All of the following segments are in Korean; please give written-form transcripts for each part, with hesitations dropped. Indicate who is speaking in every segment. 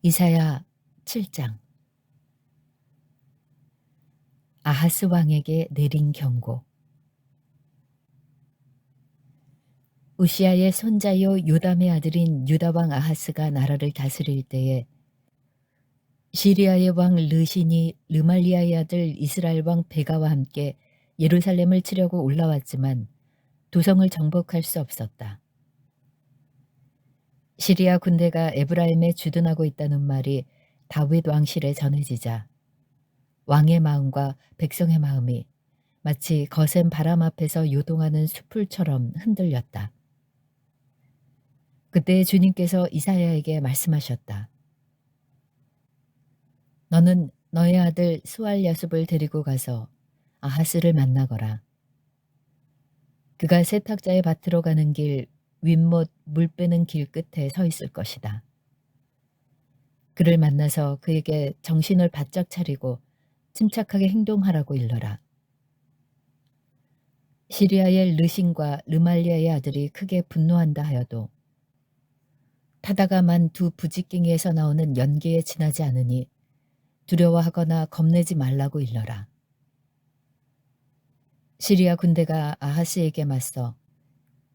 Speaker 1: 이사야 7장. 아하스 왕에게 내린 경고. 우시아의 손자요 요담의 아들인 유다 왕 아하스가 나라를 다스릴 때에 시리아의 왕 르신이 르말리아의 아들 이스라엘 왕 베가와 함께 예루살렘을 치려고 올라왔지만 도성을 정복할 수 없었다. 시리아 군대가 에브라임에 주둔하고 있다는 말이 다윗 왕실에 전해지자 왕의 마음과 백성의 마음이 마치 거센 바람 앞에서 요동하는 숲풀처럼 흔들렸다. 그때 주님께서 이사야에게 말씀하셨다. 너는 너의 아들 스왈야숲을 데리고 가서 아하스를 만나거라. 그가 세탁자의 밭으로 가는 길 윗못 물 빼는 길 끝에 서 있을 것이다. 그를 만나서 그에게 정신을 바짝 차리고 침착하게 행동하라고 일러라. 시리아의 르신과 르말리아의 아들이 크게 분노한다 하여도 타다가 만 두 부지깽이에서 나오는 연기에 지나지 않으니 두려워하거나 겁내지 말라고 일러라. 시리아 군대가 아하스에게 맞서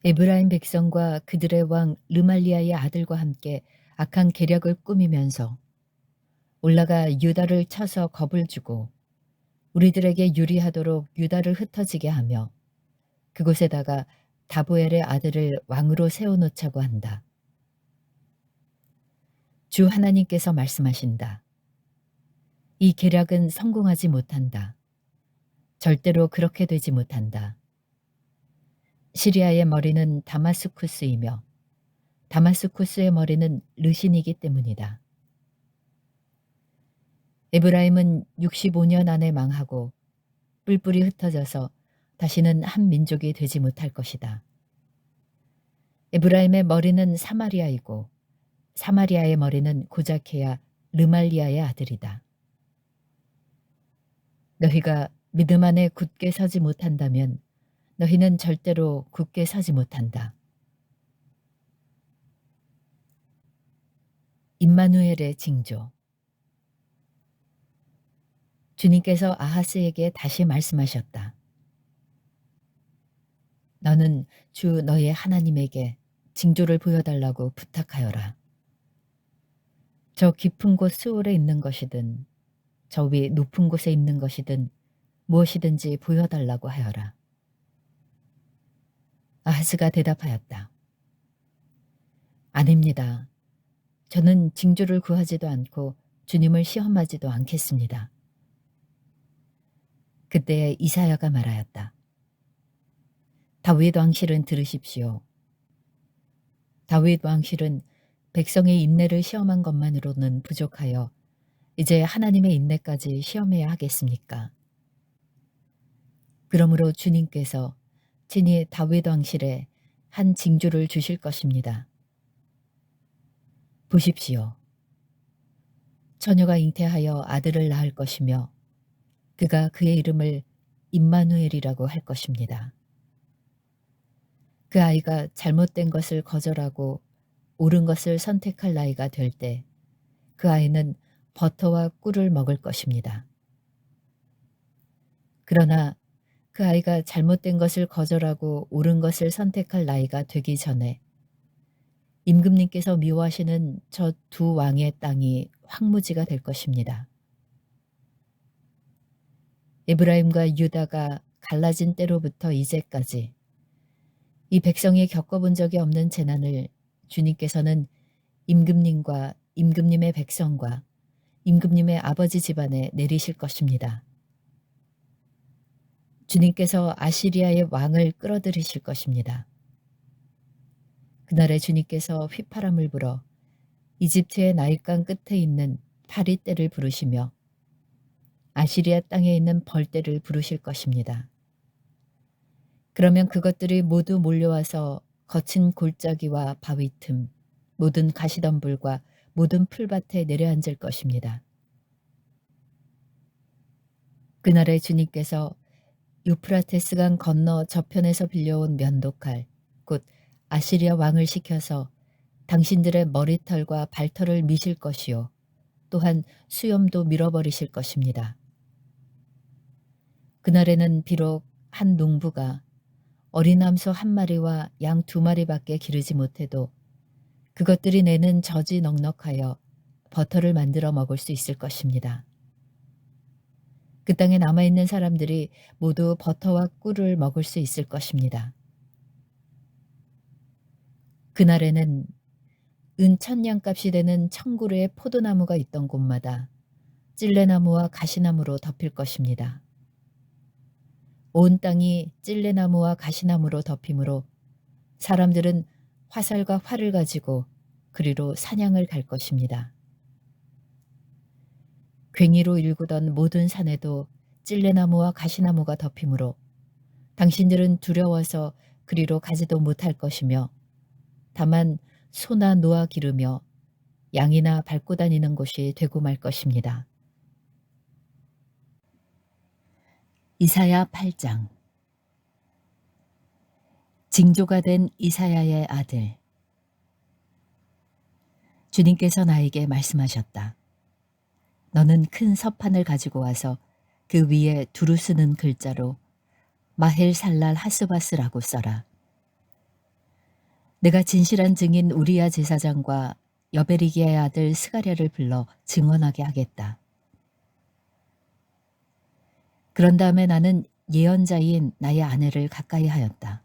Speaker 1: 에브라임 백성과 그들의 왕 르말리아의 아들과 함께 악한 계략을 꾸미면서 올라가 유다를 쳐서 겁을 주고 우리들에게 유리하도록 유다를 흩어지게 하며 그곳에다가 다보엘의 아들을 왕으로 세워놓자고 한다. 주 하나님께서 말씀하신다. 이 계략은 성공하지 못한다. 절대로 그렇게 되지 못한다. 시리아의 머리는 다마스쿠스이며 다마스쿠스의 머리는 르신이기 때문이다. 에브라임은 65년 안에 망하고 뿔뿔이 흩어져서 다시는 한 민족이 되지 못할 것이다. 에브라임의 머리는 사마리아이고 사마리아의 머리는 고자케야 르말리아의 아들이다. 너희가 믿음 안에 굳게 서지 못한다면 너희는 절대로 굳게 서지 못한다. 임마누엘의 징조. 주님께서 아하스에게 다시 말씀하셨다. 너는 주 너의 하나님에게 징조를 보여달라고 부탁하여라. 저 깊은 곳 수월에 있는 것이든 저 위 높은 곳에 있는 것이든 무엇이든지 보여달라고 하여라. 아하스가 대답하였다. 아닙니다. 저는 징조를 구하지도 않고 주님을 시험하지도 않겠습니다. 그때 이사야가 말하였다. 다윗 왕실은 들으십시오. 다윗 왕실은 백성의 인내를 시험한 것만으로는 부족하여 이제 하나님의 인내까지 시험해야 하겠습니까? 그러므로 주님께서 친히 다윗 왕실에 한 징조를 주실 것입니다. 보십시오. 처녀가 잉태하여 아들을 낳을 것이며 그가 그의 이름을 임마누엘이라고 할 것입니다. 그 아이가 잘못된 것을 거절하고 옳은 것을 선택할 나이가 될 때 그 아이는 버터와 꿀을 먹을 것입니다. 그러나 그 아이가 잘못된 것을 거절하고 옳은 것을 선택할 나이가 되기 전에 임금님께서 미워하시는 저 두 왕의 땅이 황무지가 될 것입니다. 에브라임과 유다가 갈라진 때로부터 이제까지 이 백성이 겪어본 적이 없는 재난을 주님께서는 임금님과 임금님의 백성과 임금님의 아버지 집안에 내리실 것입니다. 주님께서 아시리아의 왕을 끌어들이실 것입니다. 그날에 주님께서 휘파람을 불어 이집트의 나일강 끝에 있는 파리떼를 부르시며 아시리아 땅에 있는 벌떼를 부르실 것입니다. 그러면 그것들이 모두 몰려와서 거친 골짜기와 바위 틈, 모든 가시덤불과 모든 풀밭에 내려앉을 것입니다. 그날에 주님께서 유프라테스강 건너 저편에서 빌려온 면도칼, 곧 아시리아 왕을 시켜서 당신들의 머리털과 발털을 미실 것이요 또한 수염도 밀어버리실 것입니다. 그날에는 비록 한 농부가 어린 암소 한 마리와 양 두 마리밖에 기르지 못해도 그것들이 내는 젖이 넉넉하여 버터를 만들어 먹을 수 있을 것입니다. 그 땅에 남아있는 사람들이 모두 버터와 꿀을 먹을 수 있을 것입니다. 그날에는 은 1000냥값이 되는 1000그루의 포도나무가 있던 곳마다 찔레나무와 가시나무로 덮일 것입니다. 온 땅이 찔레나무와 가시나무로 덮이므로 사람들은 화살과 활을 가지고 그리로 사냥을 갈 것입니다. 괭이로 일구던 모든 산에도 찔레나무와 가시나무가 덮이므로 당신들은 두려워서 그리로 가지도 못할 것이며 다만 소나 노아 기르며 양이나 밟고 다니는 곳이 되고 말 것입니다. 이사야 8장. 징조가 된 이사야의 아들. 주님께서 나에게 말씀하셨다. 너는 큰 서판을 가지고 와서 그 위에 두루 쓰는 글자로 마헬살랄 하스바스라고 써라. 내가 진실한 증인 우리야 제사장과 여베리기의 아들 스가랴를 불러 증언하게 하겠다. 그런 다음에 나는 예언자인 나의 아내를 가까이 하였다.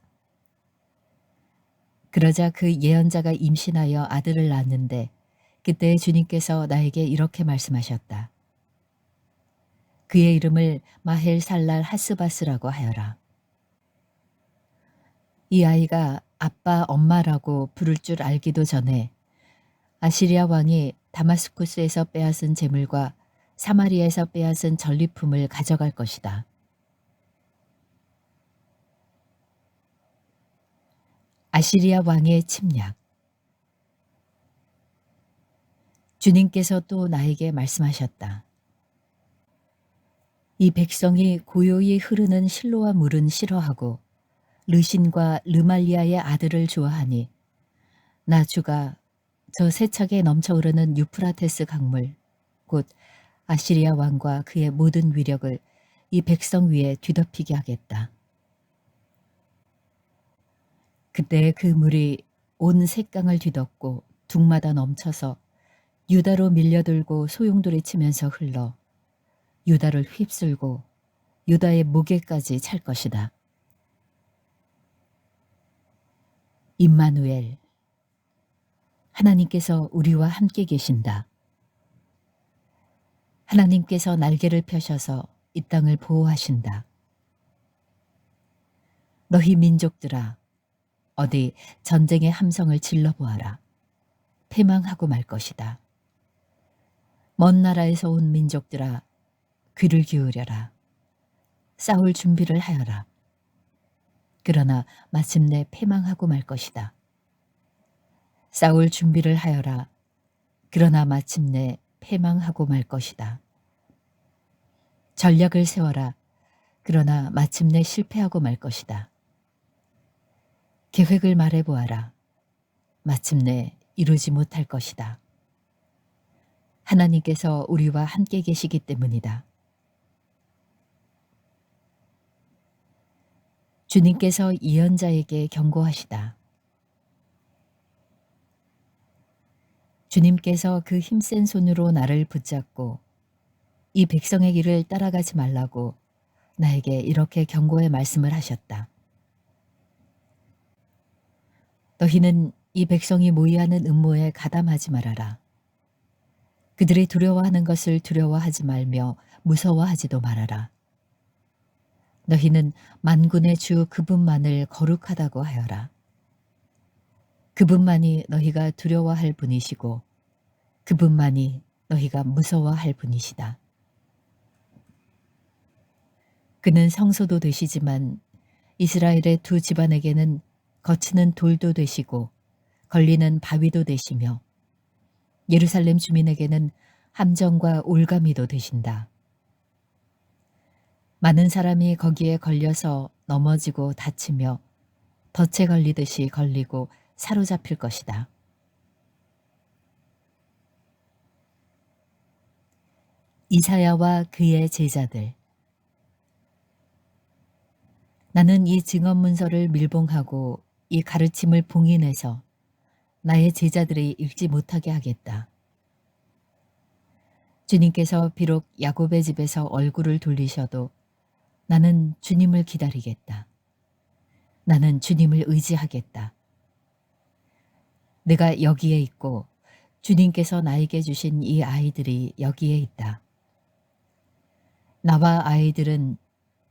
Speaker 1: 그러자 그 예언자가 임신하여 아들을 낳았는데 그때 주님께서 나에게 이렇게 말씀하셨다. 그의 이름을 마헬살랄 하스바스라고 하여라. 이 아이가 아빠 엄마라고 부를 줄 알기도 전에 아시리아 왕이 다마스쿠스에서 빼앗은 재물과 사마리아에서 빼앗은 전리품을 가져갈 것이다. 아시리아 왕의 침략. 주님께서 또 나에게 말씀하셨다. 이 백성이 고요히 흐르는 실로와 물은 싫어하고 르신과 르말리아의 아들을 좋아하니 나 주가 저 세척에 넘쳐 흐르는 유프라테스 강물 곧 아시리아 왕과 그의 모든 위력을 이 백성 위에 뒤덮이게 하겠다. 그때 그 물이 온 셋강을 뒤덮고 둑마다 넘쳐서 유다로 밀려들고 소용돌이 치면서 흘러 유다를 휩쓸고 유다의 목에까지 찰 것이다. 임마누엘, 하나님께서 우리와 함께 계신다. 하나님께서 날개를 펴셔서 이 땅을 보호하신다. 너희 민족들아, 어디 전쟁의 함성을 질러보아라. 패망하고 말 것이다. 먼 나라에서 온 민족들아, 귀를 기울여라. 싸울 준비를 하여라. 그러나 마침내 패망하고 말 것이다. 싸울 준비를 하여라. 그러나 마침내 패망하고 말 것이다. 전략을 세워라. 그러나 마침내 실패하고 말 것이다. 계획을 말해보아라. 마침내 이루지 못할 것이다. 하나님께서 우리와 함께 계시기 때문이다. 주님께서 예언자에게 경고하시다. 주님께서 그 힘센 손으로 나를 붙잡고 이 백성의 길을 따라가지 말라고 나에게 이렇게 경고의 말씀을 하셨다. 너희는 이 백성이 모의하는 음모에 가담하지 말아라. 그들이 두려워하는 것을 두려워하지 말며 무서워하지도 말아라. 너희는 만군의 주 그분만을 거룩하다고 하여라. 그분만이 너희가 두려워할 분이시고 그분만이 너희가 무서워할 분이시다. 그는 성소도 되시지만 이스라엘의 두 집안에게는 거치는 돌도 되시고 걸리는 바위도 되시며 예루살렘 주민에게는 함정과 올가미도 되신다. 많은 사람이 거기에 걸려서 넘어지고 다치며 덫에 걸리듯이 걸리고 사로잡힐 것이다. 이사야와 그의 제자들. 나는 이 증언문서를 밀봉하고 이 가르침을 봉인해서 나의 제자들이 읽지 못하게 하겠다. 주님께서 비록 야곱의 집에서 얼굴을 돌리셔도 나는 주님을 기다리겠다. 나는 주님을 의지하겠다. 내가 여기에 있고 주님께서 나에게 주신 이 아이들이 여기에 있다. 나와 아이들은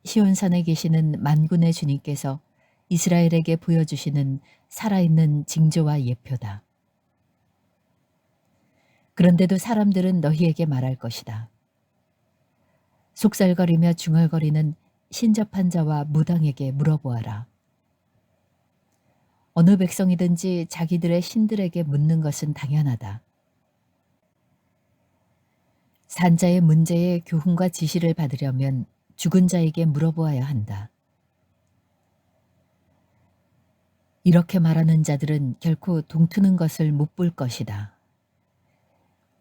Speaker 1: 시온산에 계시는 만군의 주님께서 이스라엘에게 보여주시는 살아있는 징조와 예표다. 그런데도 사람들은 너희에게 말할 것이다. 속살거리며 중얼거리는 신접한 자와 무당에게 물어보아라. 어느 백성이든지 자기들의 신들에게 묻는 것은 당연하다. 산자의 문제의 교훈과 지시를 받으려면 죽은 자에게 물어보아야 한다. 이렇게 말하는 자들은 결코 동트는 것을 못 볼 것이다.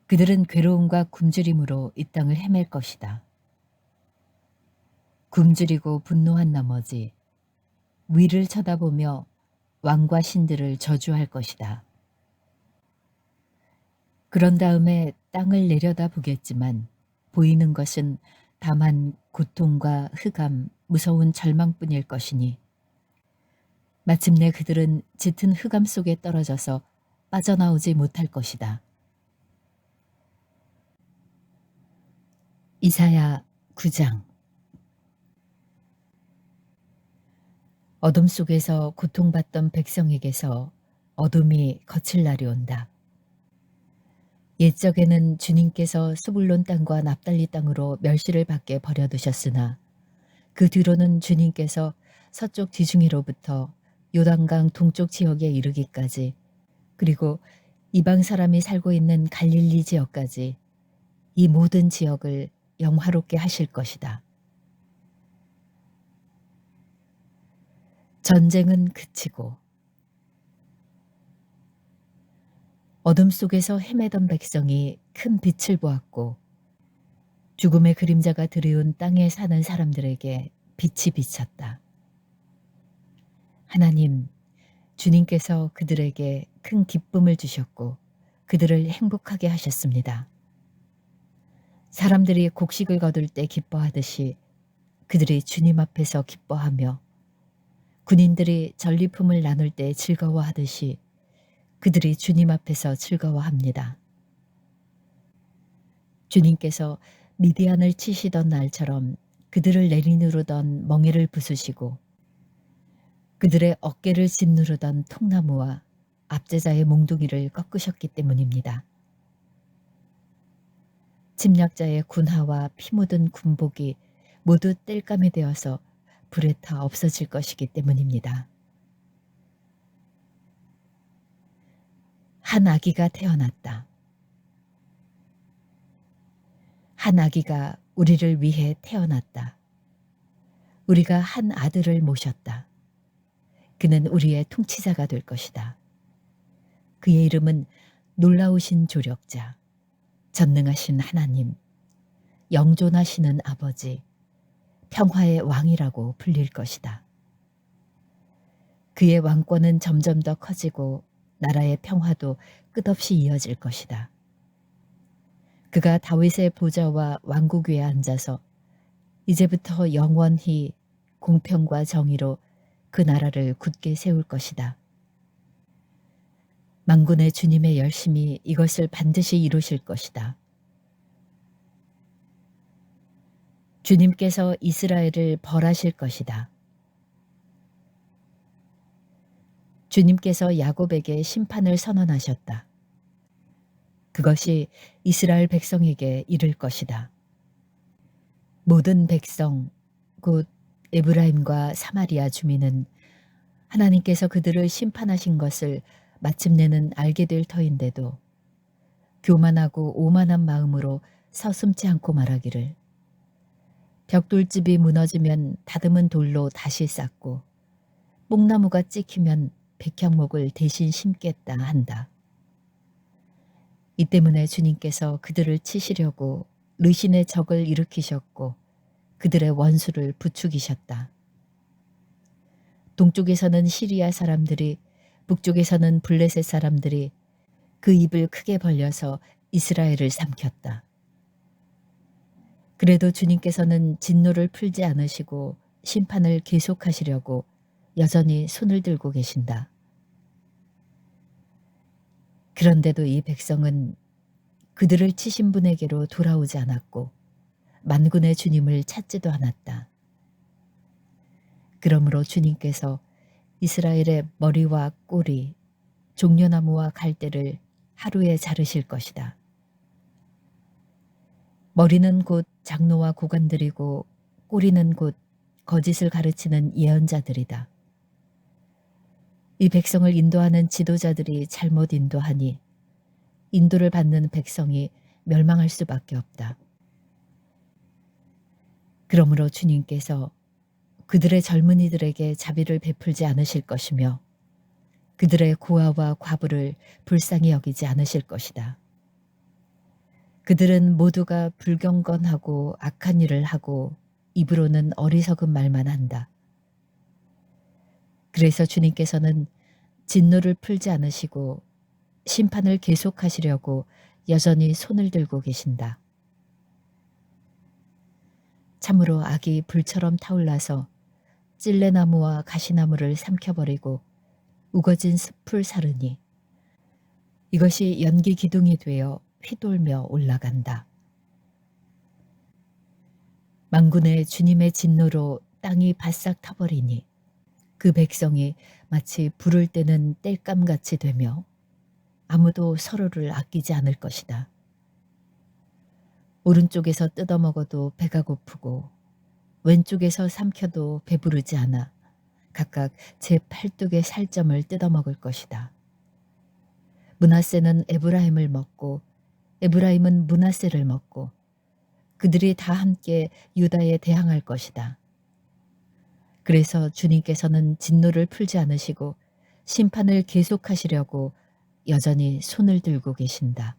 Speaker 1: 그들은 괴로움과 굶주림으로 이 땅을 헤맬 것이다. 굶주리고 분노한 나머지 위를 쳐다보며 왕과 신들을 저주할 것이다. 그런 다음에 땅을 내려다 보겠지만 보이는 것은 다만 고통과 흑암, 무서운 절망뿐일 것이니 마침내 그들은 짙은 흑암 속에 떨어져서 빠져나오지 못할 것이다. 이사야 9장. 어둠 속에서 고통받던 백성에게서 어둠이 거칠 날이 온다. 옛적에는 주님께서 스불론 땅과 납달리 땅으로 멸시를 받게 버려두셨으나 그 뒤로는 주님께서 서쪽 지중해로부터 요단강 동쪽 지역에 이르기까지 그리고 이방 사람이 살고 있는 갈릴리 지역까지 이 모든 지역을 영화롭게 하실 것이다. 전쟁은 그치고 어둠 속에서 헤매던 백성이 큰 빛을 보았고 죽음의 그림자가 드리운 땅에 사는 사람들에게 빛이 비쳤다. 하나님, 주님께서 그들에게 큰 기쁨을 주셨고 그들을 행복하게 하셨습니다. 사람들이 곡식을 거둘 때 기뻐하듯이 그들이 주님 앞에서 기뻐하며 군인들이 전리품을 나눌 때 즐거워하듯이 그들이 주님 앞에서 즐거워합니다. 주님께서 미디안을 치시던 날처럼 그들을 내리누르던 멍에를 부수시고 그들의 어깨를 짓누르던 통나무와 압제자의 몽둥이를 꺾으셨기 때문입니다. 침략자의 군화와 피 묻은 군복이 모두 땔감이 되어서 불에 타 없어질 것이기 때문입니다. 한 아기가 태어났다. 한 아기가 우리를 위해 태어났다. 우리가 한 아들을 모셨다. 그는 우리의 통치자가 될 것이다. 그의 이름은 놀라우신 조력자, 전능하신 하나님, 영존하시는 아버지, 평화의 왕이라고 불릴 것이다. 그의 왕권은 점점 더 커지고 나라의 평화도 끝없이 이어질 것이다. 그가 다윗의 보좌와 왕국 위에 앉아서 이제부터 영원히 공평과 정의로 그 나라를 굳게 세울 것이다. 만군의 주님의 열심히 이것을 반드시 이루실 것이다. 주님께서 이스라엘을 벌하실 것이다. 주님께서 야곱에게 심판을 선언하셨다. 그것이 이스라엘 백성에게 이를 것이다. 모든 백성, 곧 에브라임과 사마리아 주민은 하나님께서 그들을 심판하신 것을 마침내는 알게 될 터인데도 교만하고 오만한 마음으로 서슴지 않고 말하기를 벽돌집이 무너지면 다듬은 돌로 다시 쌓고 뽕나무가 찍히면 백향목을 대신 심겠다 한다. 이 때문에 주님께서 그들을 치시려고 르신의 적을 일으키셨고 그들의 원수를 부추기셨다. 동쪽에서는 시리아 사람들이, 북쪽에서는 블레셋 사람들이 그 입을 크게 벌려서 이스라엘을 삼켰다. 그래도 주님께서는 진노를 풀지 않으시고 심판을 계속하시려고 여전히 손을 들고 계신다. 그런데도 이 백성은 그들을 치신 분에게로 돌아오지 않았고 만군의 주님을 찾지도 않았다. 그러므로 주님께서 이스라엘의 머리와 꼬리, 종려나무와 갈대를 하루에 자르실 것이다. 머리는 곧 장로와 고관들이고 꼬리는 곧 거짓을 가르치는 예언자들이다. 이 백성을 인도하는 지도자들이 잘못 인도하니 인도를 받는 백성이 멸망할 수밖에 없다. 그러므로 주님께서 그들의 젊은이들에게 자비를 베풀지 않으실 것이며 그들의 고아와 과부를 불쌍히 여기지 않으실 것이다. 그들은 모두가 불경건하고 악한 일을 하고 입으로는 어리석은 말만 한다. 그래서 주님께서는 진노를 풀지 않으시고 심판을 계속하시려고 여전히 손을 들고 계신다. 참으로 악이 불처럼 타올라서 찔레나무와 가시나무를 삼켜버리고 우거진 숲을 사르니 이것이 연기 기둥이 되어 휘돌며 올라간다. 만군의 주님의 진노로 땅이 바싹 타버리니 그 백성이 마치 불을 때는 땔감같이 되며 아무도 서로를 아끼지 않을 것이다. 오른쪽에서 뜯어먹어도 배가 고프고 왼쪽에서 삼켜도 배부르지 않아 각각 제 팔뚝의 살점을 뜯어먹을 것이다. 므낫세는 에브라임을 먹고 에브라임은 므낫세를 먹고 그들이 다 함께 유다에 대항할 것이다. 그래서 주님께서는 진노를 풀지 않으시고 심판을 계속하시려고 여전히 손을 들고 계신다.